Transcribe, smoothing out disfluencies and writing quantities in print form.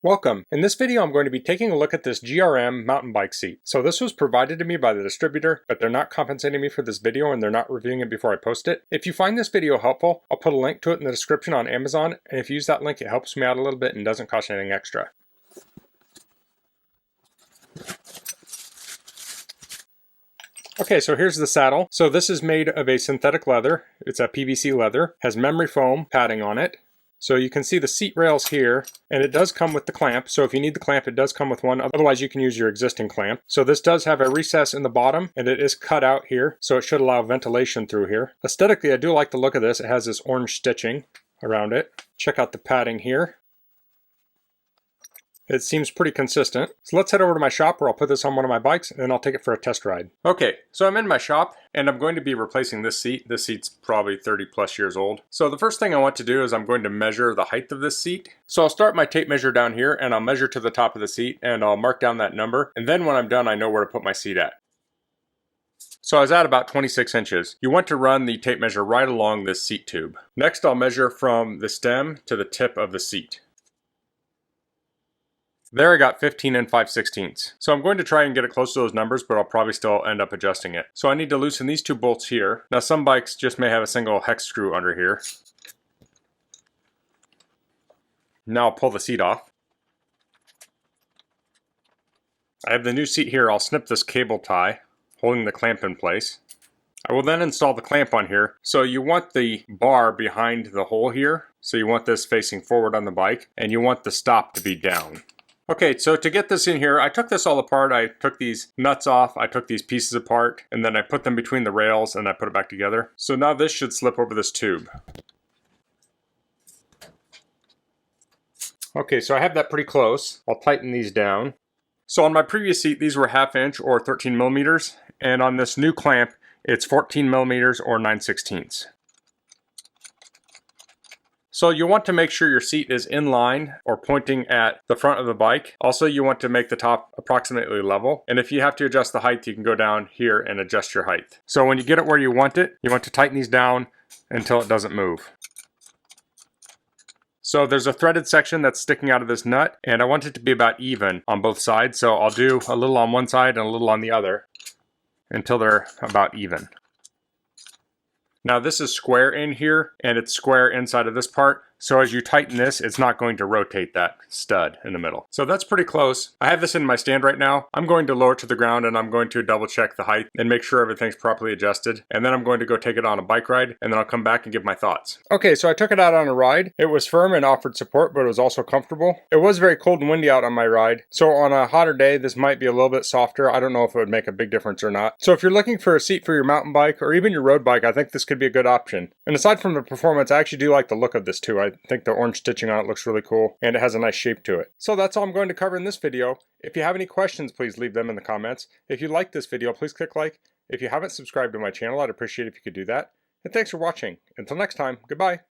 Welcome. In this video I'm going to be taking a look at this GRM mountain bike seat. So this was provided to me by the distributor, but they're not compensating me for this video and they're not reviewing it before I post it. If you find this video helpful, I'll put a link to it in the description on Amazon, and if you use that link it helps me out a little bit and doesn't cost anything extra. Okay, so here's the saddle. So this is made of a synthetic leather. It's a PVC leather, has memory foam padding on it. So you can see the seat rails here, and it does come with the clamp. So if you need the clamp, it does come with one. Otherwise, you can use your existing clamp. So this does have a recess in the bottom, and it is cut out here. So it should allow ventilation through here. Aesthetically, I do like the look of this. It has this orange stitching around it. Check out the padding here. It seems pretty consistent. So let's head over to my shop where I'll put this on one of my bikes and then I'll take it for a test ride. Okay, so I'm in my shop and I'm going to be replacing this seat. This seat's probably 30 plus years old. So the first thing I want to do is I'm going to measure the height of this seat. So I'll start my tape measure down here and I'll measure to the top of the seat and I'll mark down that number. And then when I'm done, I know where to put my seat at. So I was at about 26 inches. You want to run the tape measure right along this seat tube. Next, I'll measure from the stem to the tip of the seat. There I got 15 and 5/16. So I'm going to try and get it close to those numbers, but I'll probably still end up adjusting it. So I need to loosen these two bolts here. Now some bikes just may have a single hex screw under here. Now I'll pull the seat off. I have the new seat here. I'll snip this cable tie, holding the clamp in place. I will then install the clamp on here. So you want the bar behind the hole here. So you want this facing forward on the bike, and you want the stop to be down. Okay, so to get this in here, I took this all apart. I took these nuts off, I took these pieces apart, and then I put them between the rails and I put it back together. So now this should slip over this tube. Okay, so I have that pretty close. I'll tighten these down. So on my previous seat, these were 1/2 inch or 13 millimeters, and on this new clamp, it's 14 millimeters or 9/16. So you want to make sure your seat is in line or pointing at the front of the bike. Also, you want to make the top approximately level. And if you have to adjust the height, you can go down here and adjust your height. So when you get it where you want it, you want to tighten these down until it doesn't move. So there's a threaded section that's sticking out of this nut, and I want it to be about even on both sides. So I'll do a little on one side and a little on the other until they're about even. Now this is square in here, and it's square inside of this part. So as you tighten this, it's not going to rotate that stud in the middle. So that's pretty close. I have this in my stand right now. I'm going to lower it to the ground and I'm going to double check the height and make sure everything's properly adjusted. And then I'm going to go take it on a bike ride, and then I'll come back and give my thoughts. Okay, so I took it out on a ride. It was firm and offered support, but it was also comfortable. It was very cold and windy out on my ride. So on a hotter day, this might be a little bit softer. I don't know if it would make a big difference or not. So if you're looking for a seat for your mountain bike or even your road bike, I think this could be a good option. And aside from the performance, I actually do like the look of this too. I think the orange stitching on it looks really cool, and it has a nice shape to it. So that's all I'm going to cover in this video. If you have any questions, please leave them in the comments. If you like this video, please click like. If you haven't subscribed to my channel, I'd appreciate it if you could do that. And thanks for watching. Until next time, goodbye.